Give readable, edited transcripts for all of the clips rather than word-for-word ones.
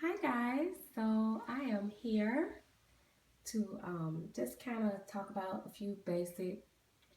Hi guys, so I am here to just kind of talk about a few basic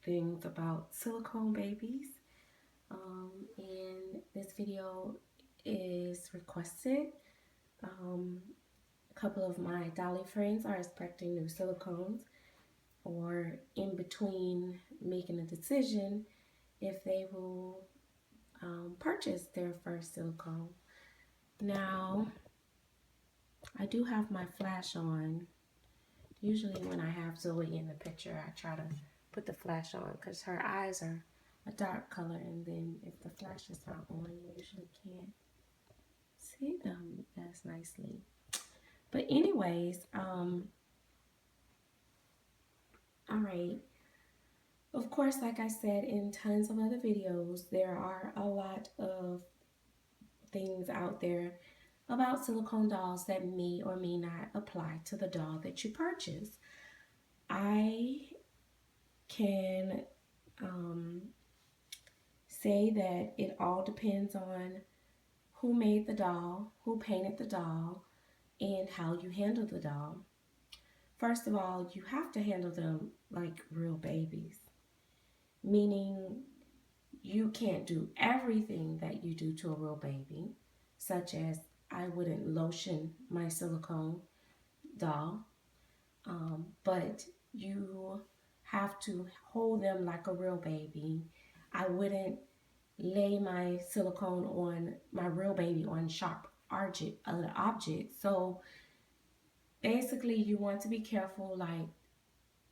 things about silicone babies. And this video is requested. Um, a couple of my dolly friends are expecting new silicones or in between making a decision if they will purchase their first silicone. Now, I do have my flash on. Usually when I have Zoe in the picture, I try to put the flash on because her eyes are a dark color, and then if the flash is not on, you usually can't see them as nicely. But anyways, all right. Of course, like I said in tons of other videos, there are a lot of things out there about silicone dolls that may or may not apply to the doll that you purchase. I can um, say that it all depends on who made the doll, who painted the doll, and how you handle the doll. First of all, you have to handle them like real babies, meaning you can't do everything that you do to a real baby, such as I wouldn't lotion my silicone doll, but you have to hold them like a real baby. I wouldn't lay my silicone on my real baby on sharp objects. So basically, you want to be careful. Like,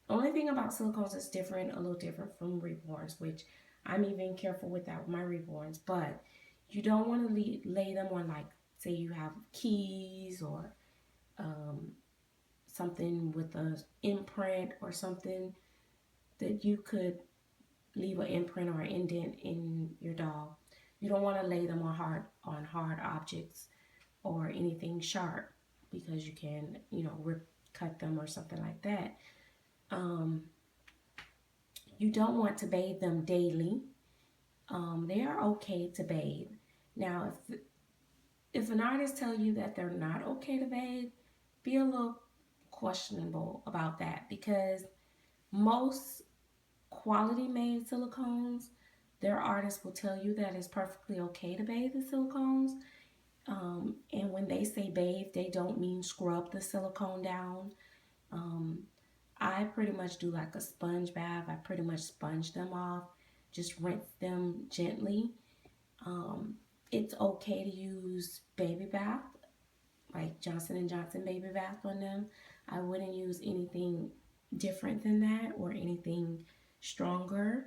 only thing about silicones is different, a little different from reborns, which I'm even careful with that with my reborns. But you don't want to lay them on, like, say you have keys or um, something with a imprint or something that you could leave an imprint or an indent in your doll. You don't want to lay them on hard objects or anything sharp because you can, cut them or something like that. Um, you don't want to bathe them daily. They are okay to bathe. Now, if an artist tell you that they're not okay to bathe, be a little questionable about that because most quality made silicones, their artists will tell you that it's perfectly okay to bathe the silicones. And when they say bathe, they don't mean scrub the silicone down. Um, I pretty much do like a sponge bath. I pretty much sponge them off, just rinse them gently. Um, it's okay to use baby bath, like Johnson and Johnson baby bath on them. I wouldn't use anything different than that or anything stronger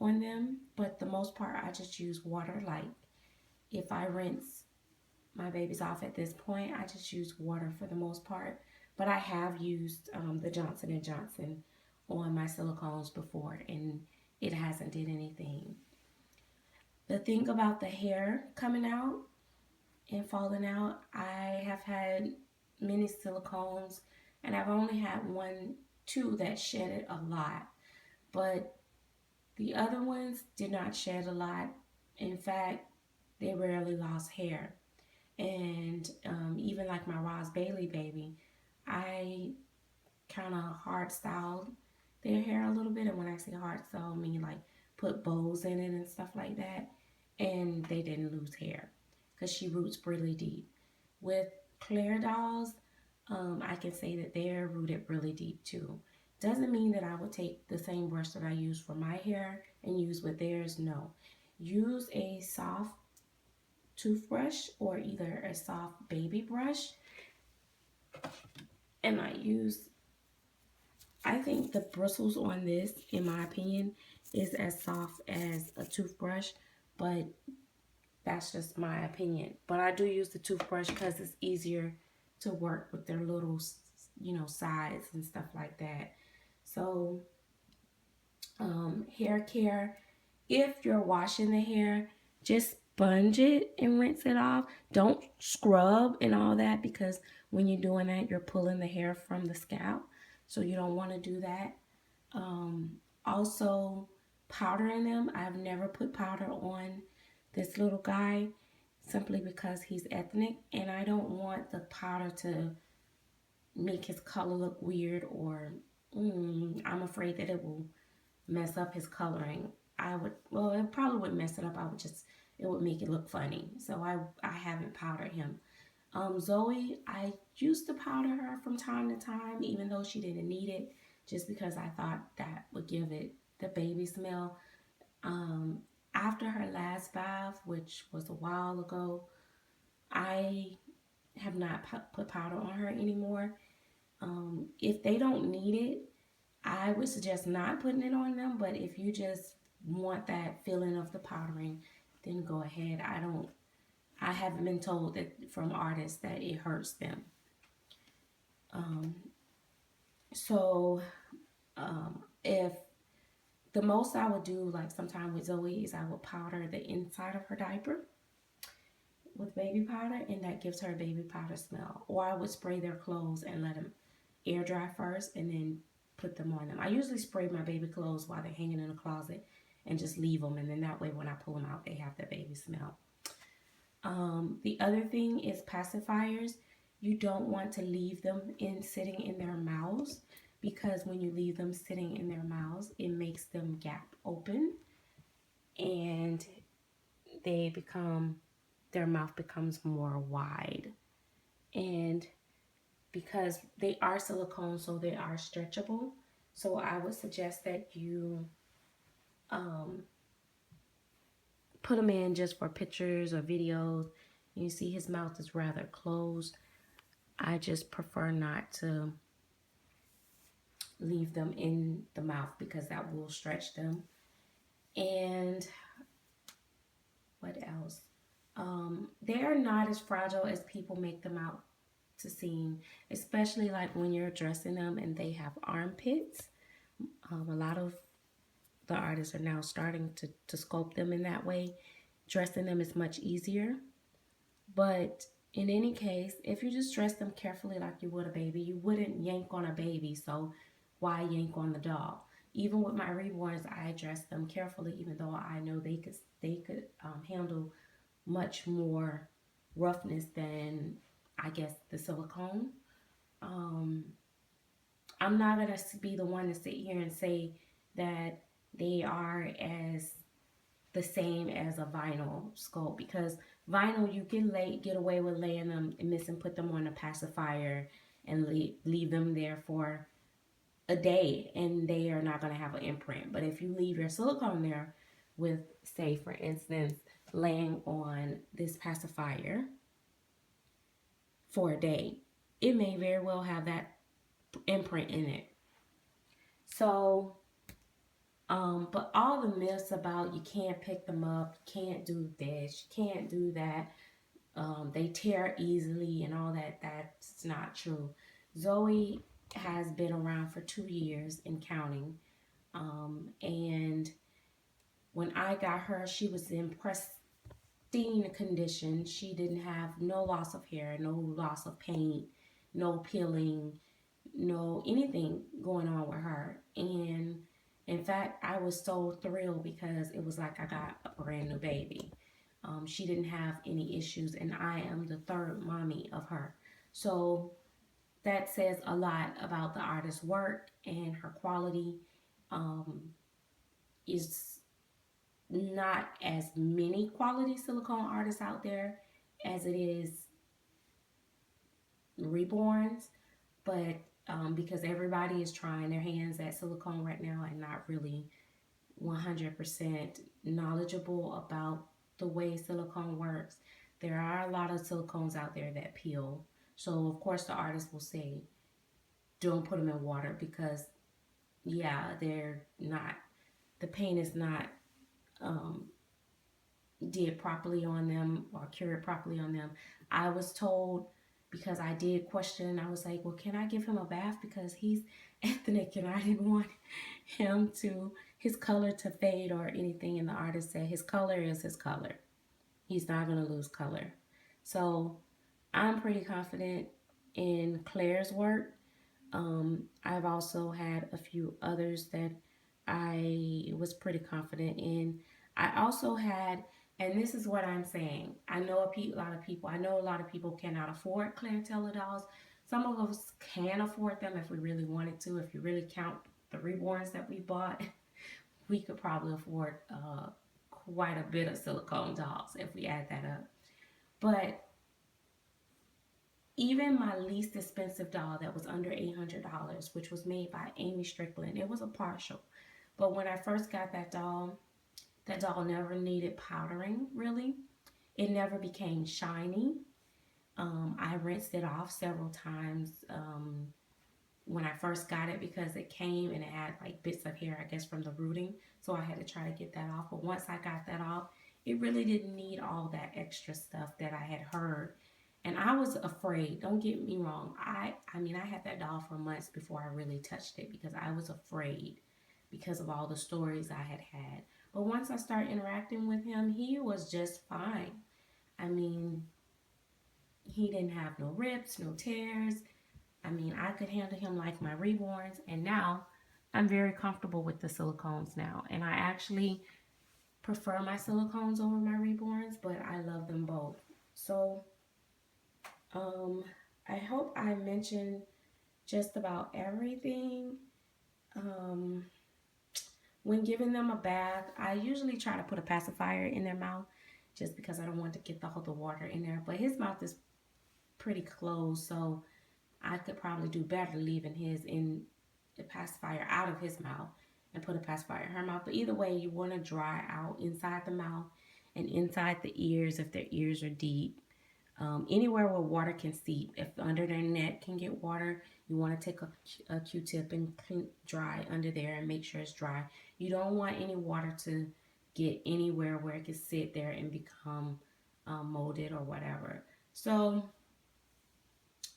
on them. But the most part, I just use water. Like if I rinse my babies off at this point, I just use water for the most part. But I have used the Johnson and Johnson on my silicones before, and it hasn't did anything. The thing about the hair coming out and falling out, I have had many silicones, and I've only had one, two that shedded a lot. But the other ones did not shed a lot. In fact, they rarely lost hair. And even like my Ross Bailey baby, I kind of hard styled their hair a little bit. And when I say hard style, I mean like put bows in it and stuff like that. And they didn't lose hair because she roots really deep. With Claire dolls, I can say that they're rooted really deep too. Doesn't mean that I would take the same brush that I use for my hair and use with theirs. No. Use a soft toothbrush or either a soft baby brush. And I think the bristles on this, in my opinion, is as soft as a toothbrush, but that's just my opinion. But I do use the toothbrush because it's easier to work with their little, sides and stuff like that. So, hair care, if you're washing the hair, just sponge it and rinse it off. Don't scrub and all that because when you're doing that, you're pulling the hair from the scalp. So you don't want to do that. Also, powdering them. I've never put powder on this little guy simply because he's ethnic, and I don't want the powder to make his color look weird, or I'm afraid that it will mess up his coloring. Well, it probably wouldn't mess it up. It would make it look funny. So I haven't powdered him. Zoe, I used to powder her from time to time, even though she didn't need it, just because I thought that would give it the baby smell. Um, After her last bath, which was a while ago, I have not put powder on her anymore. If they don't need it, I would suggest not putting it on them. But if you just want that feeling of the powdering, then go ahead. I haven't been told that from artists that it hurts them. Um, so if the most I would do, like sometime with Zoe, is I would powder the inside of her diaper with baby powder, and that gives her a baby powder smell. Or I would spray their clothes and let them air dry first, and then put them on them. I usually spray my baby clothes while they're hanging in the closet and just leave them, and then that way when I pull them out, they have that baby smell. The other thing is pacifiers. You don't want to leave them in sitting in their mouths, because when you leave them sitting in their mouths, it makes them gap open, and they become their mouth becomes more wide. And because they are silicone, so they are stretchable. So I would suggest that you um, put them in just for pictures or videos. You see his mouth is rather closed. I just prefer not to leave them in the mouth because that will stretch them. And what else? They are not as fragile as people make them out to seem, especially like when you're dressing them and they have armpits. A lot of the artists are now starting to sculpt them in that way. Dressing them is much easier. But in any case, if you just dress them carefully like you would a baby, you wouldn't yank on a baby, so why yank on the doll? Even with my reborns, I dress them carefully, even though I know they could handle much more roughness than, I guess, the silicone. Um, I'm not gonna be the one to sit here and say that they are as the same as a vinyl sculpt, because vinyl you can get away with laying them and put them on a pacifier and leave them there for a day and they are not going to have an imprint. But if you leave your silicone there with, say for instance, laying on this pacifier for a day, it may very well have that imprint in it. So but all the myths about you can't pick them up, you can't do this, you can't do that, they tear easily and all that, that's not true. Zoe has been around for 2 years and counting. And when I got her, she was in pristine condition. She didn't have no loss of hair, no loss of paint, no peeling, no anything going on with her. And in fact, I was so thrilled because it was like I got a brand new baby. She didn't have any issues, and I am the third mommy of her. So that says a lot about the artist's work, and her quality is not as many quality silicone artists out there as it is reborns, but because everybody is trying their hands at silicone right now and not really 100% knowledgeable about the way silicone works, there are a lot of silicones out there that peel. So, of course, the artist will say, don't put them in water because, yeah, they're not, the paint is not um, did properly on them or cured properly on them. I was told, because I did question, I was like, well, can I give him a bath because he's ethnic and I didn't want his color to fade or anything. And the artist said his color is his color. He's not going to lose color. So I'm pretty confident in Claire's work. I've also had a few others that I was pretty confident in. I also had And this is what I'm saying. I know a lot of people cannot afford clientele dolls. Some of us can afford them if we really wanted to. If you really count the reborns that we bought, we could probably afford quite a bit of silicone dolls if we add that up. But even my least expensive doll that was under $800, which was made by Amy Strickland, it was a partial. But when I first got that doll never needed powdering, really. It never became shiny. I rinsed it off several times when I first got it because it came and it had like bits of hair, I guess, from the rooting. So I had to try to get that off. But once I got that off, it really didn't need all that extra stuff that I had heard. And I was afraid. Don't get me wrong. I mean, I had that doll for months before I really touched it because I was afraid because of all the stories I had had. But once I started interacting with him, he was just fine. I mean, he didn't have no rips, no tears. I mean, I could handle him like my reborns. And now I'm very comfortable with the silicones now. And I actually prefer my silicones over my reborns, but I love them both. So, um, I hope I mentioned just about everything. Um, when giving them a bath, I usually try to put a pacifier in their mouth just because I don't want to get all the water in there. But his mouth is pretty closed, so I could probably do better leaving his in the pacifier out of his mouth and put a pacifier in her mouth. But either way, you want to dry out inside the mouth and inside the ears if their ears are deep. Anywhere where water can seep. If under their neck can get water, you want to take a Q-tip and dry under there and make sure it's dry. You don't want any water to get anywhere where it can sit there and become molded or whatever. So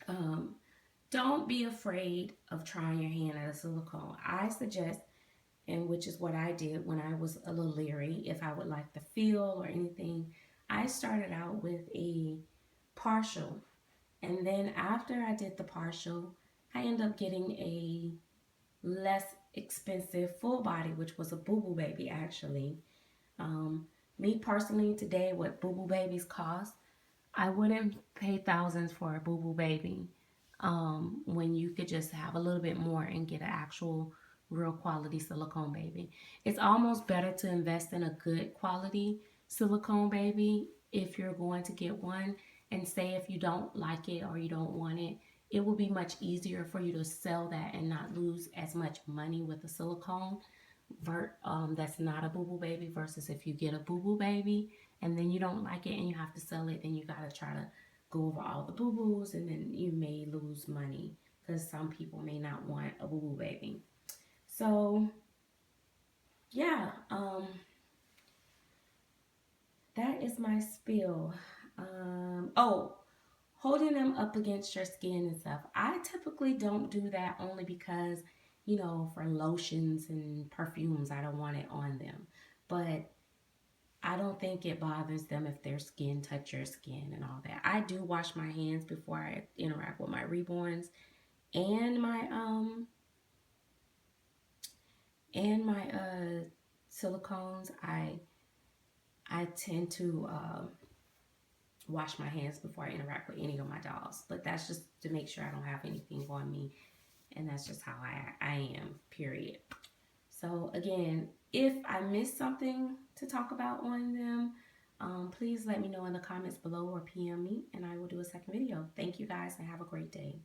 um, don't be afraid of trying your hand at a silicone. I suggest, and which is what I did when I was a little leery, if I would like the feel or anything, I started out with a partial. And then after I did the partial, I ended up getting a less expensive full body, which was a Boo Boo Baby actually. Me personally today, what Boo Boo Babies cost, I wouldn't pay thousands for a Boo Boo Baby when you could just have a little bit more and get an actual real quality silicone baby. It's almost better to invest in a good quality silicone baby if you're going to get one. And say if you don't like it or you don't want it, it will be much easier for you to sell that and not lose as much money with a silicone that's not a Boo Boo Baby versus if you get a Boo Boo Baby and then you don't like it and you have to sell it, then you got to try to go over all the boo boos and then you may lose money because some people may not want a Boo Boo Baby. So yeah, that is my spiel. Oh, holding them up against your skin and stuff. I typically don't do that only because, you know, for lotions and perfumes, I don't want it on them. But I don't think it bothers them if their skin touch your skin and all that. I do wash my hands before I interact with my reborns and my silicones. I tend to wash my hands before I interact with any of my dolls. But that's just to make sure I don't have anything on me. And that's just how I am, period. So again, if I missed something to talk about on them, please let me know in the comments below or PM me and I will do a second video. Thank you guys and have a great day.